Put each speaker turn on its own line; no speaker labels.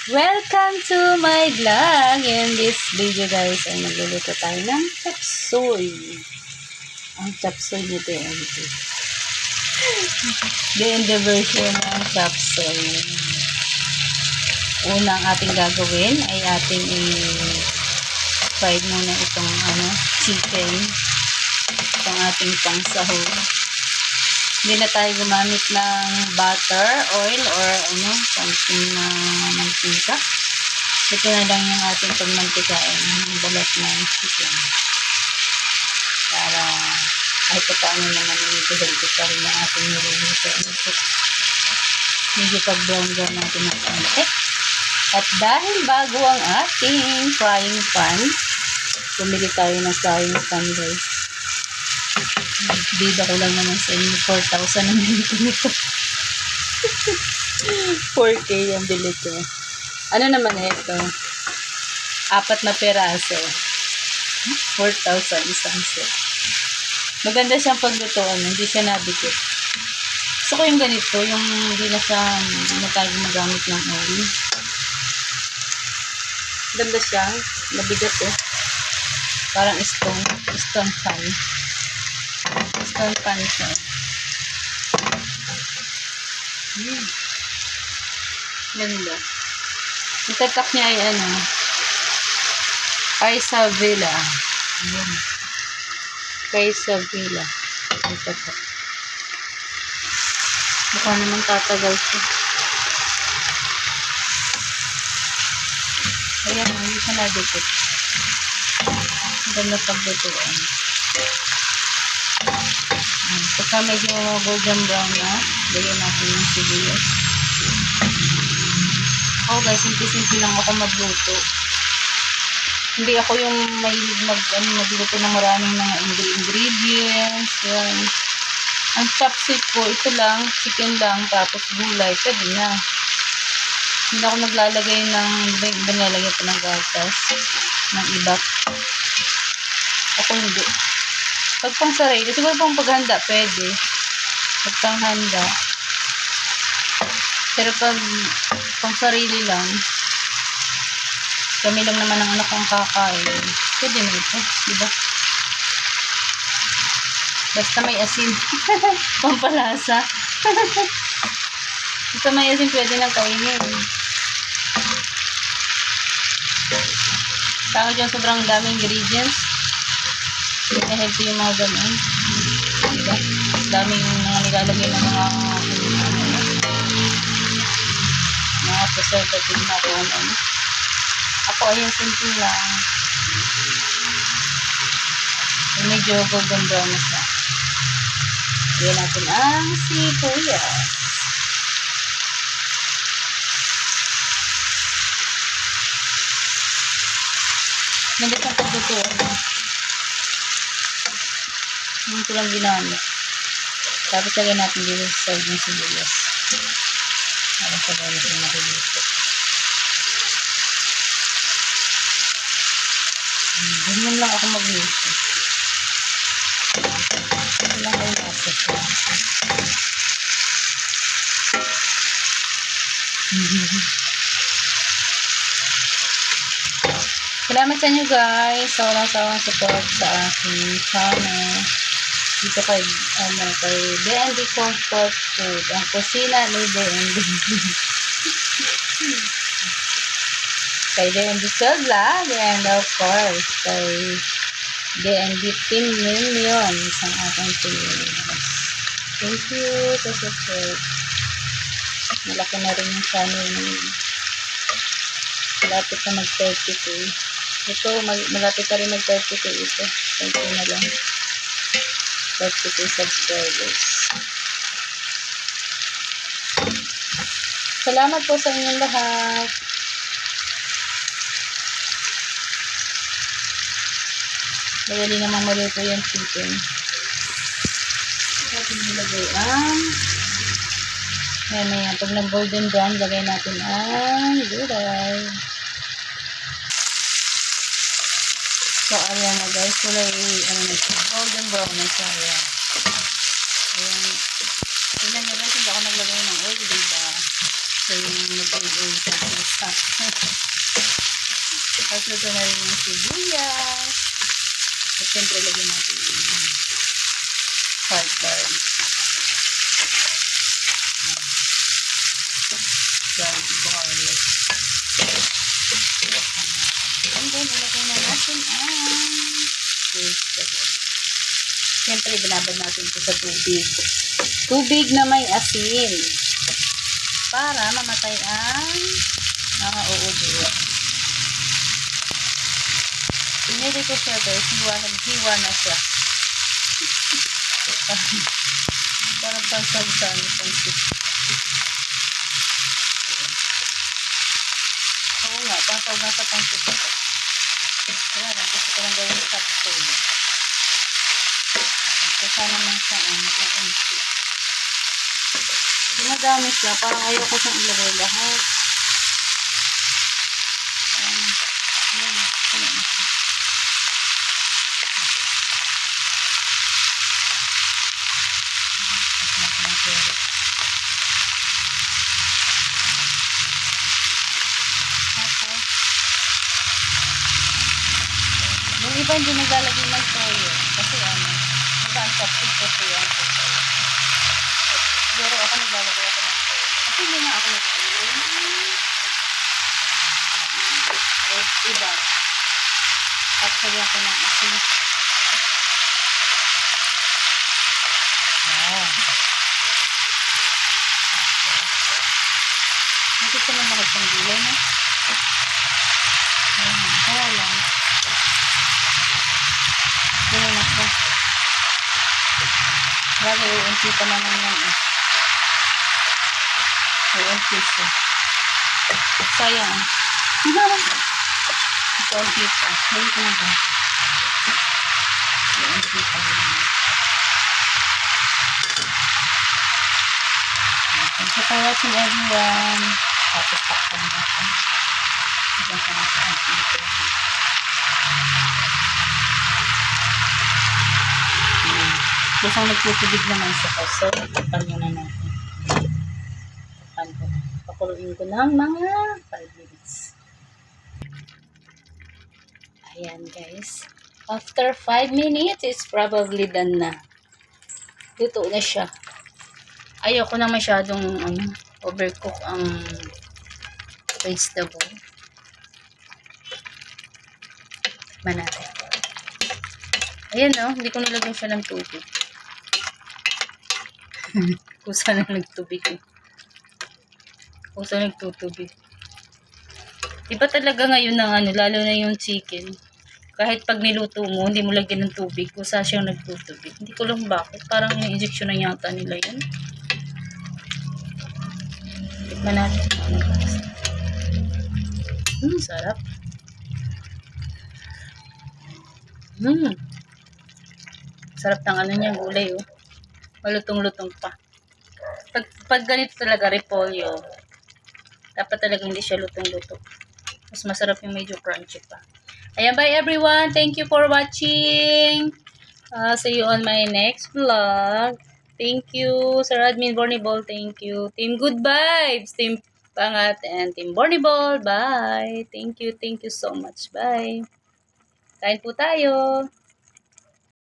Welcome to my vlog. In this video guys ay magluluto tayo ng chapsuy. Ang chapsuy nito ay ito. The version ng chapsuy. Unang ating gagawin ay ating i-fry muna itong chicken. Itong ating pangsahog. Hindi na tayo gumamit ng butter, oil, or something na mantika. Ito na lang yung ating pagmantikain, yung balat ng chicken. Para kahit paano naman medyo healthy pa rin yung ating niluluto. Medyo pag-brown natin ng konti. At dahil bago ang ating frying pan, bumili tayo ng frying pan guys. Bida ko lang naman sa inyo, 4,000 ang bili ko nito. 4K ang bili ko. Ano naman ito? 4 na peraso. 4,000 isang set. Maganda siyang paglutoan, hindi siya nabikit. Gusto ko yung ganito, yung hindi na tayo gumagamit ng oil. Ganda siya, mabigat Parang stone pan. Stone pan siya. Ganda. Yung tatak niya ay Isabela. Isabela. Yung tatak. Mukha naman tatagal siya. Ayan, hindi siya nadikit. Ganda paglutuan. Pagka medyo golden brown na, lagyan natin yung sibuyas. Guys, simple-simple lang ako magluto. Hindi ako yung mahilig magluto ng maraming mga ingredients. Yan. Ang chopstick ko, ito lang, chicken lang, tapos gulay, pwede na. Hindi ako naglalagay ng, iba nilalagay pa ng gatas, ng iba. Ako hindi. Pag pang sarili, siguro pang paghanda, pwede. Pag panghanda. Pero pag pang sarili lang, kami lang naman ang anak kong kakain, pwede na ito, diba? Basta may asin. Pampalasa. Basta may asin, pwede nang kainin. Tama dyan, sobrang daming ingredients. Hindi na healthy yung mga ganun. Diba? Daming mga nilalagay ng mga preservative na kung ano. Ako ayun, simple lang. Medyo golden brown na siya. Ayan natin ang sibuyas. Ganda siyang paglutuan. Ito lang ginamit. Tapos lagyan natin dito sa side ng sibuyas. Para sa balas na makiluto. Ganyan lang ako magluto. Ito lang ay nasa siya. Salamat sa inyo guys sa walang-sawang support sa aking channel. Dito kay D&D Comfort Food. Ang kusina ni D&D. Kay D&D Vlog and of course kay D&D Team Minion isang aking team. Thank you sa support. Malaki na rin yung channel niyo. Malapit na mag-30k. Ito, malapit na rin mag-30k ito. Thank you na lang. 30k subscribers. Salamat po sa inyong lahat. Madali namang maluto yung chicken. Natin nilagay yan. Pag nag-golden brown, lagay natin ang gulay. So, ayan na guys. Kulay, golden brown na siya. Ayan. Tingnan nyo guys, hindi ako naglagay ng oil, diba? So, yung nag-oil sa Tapos ito na rin yung sibuyas. At syempre lagyan natin yung hard garlic. Garlic. And then, ilagay na natin ang vegetable. Siyempre, binabad natin ito sa tubig. Tubig na may asin. Para mamatay ang mga uod. Pinili ko siya guys. Hiwa na siya. Parang pansagsan. Oo nga, pansag na sa pansit. Kaya lang, gusto ko lang gawin chapsoy. Kaya naman siya ang uunti. Pinadami siya, parang ayoko siyang ilagay lahat. Yung iba hindi naglalagay ng toyo. Kasi iba ang chopstick ko siya. Pero ako naglalagay ako ng toyo. Kasi hindi nga ako naglalagay. Iba. At sabi ako ng asin. Hindi ko naman nagpanggulay na. Kaya lang. Ganyan ako. Bago uunti pa naman yan eh. Uunti siya. Sayang. Uunti pa. Balik na ba? Uunti pa naman. Thank you for watching everyone. Tapos takpan natin. Diyan ka nasa ating ito. Kusang nagtutubig naman siya ko. So, takpan muna natin. Takpan ko na. Pakuluin ko ng mga 5 minutes. Ayan guys. After 5 minutes, it's probably done na. Luto na siya. Ayoko na masyadong overcook ang vegetable. Tikman natin. Ayan hindi ko nilagyan siya ng tubig. Kusa na nagtubig. Kusa nagtutubig. Iba talaga ngayon ng lalo na yung chicken. Kahit pag niluto mo, hindi mo lagyan ng tubig. Kusa siyang nagtutubig. Hindi ko lang bakit. Parang may injection na yata nila yun. Tikman natin. Sarap. Sarap ng niya, gulay malutong-lutong pa. Pag ganito talaga, repolyo, dapat talaga hindi siya lutong-lutong. Mas masarap yung medyo crunchy pa. Ayan, bye everyone. Thank you for watching. See you on my next vlog. Thank you, Sir Admin Borniball. Thank you. Team Good Vibes, Team Pangat, and Team Borniball. Bye. Thank you so much. Bye. Kain po tayo.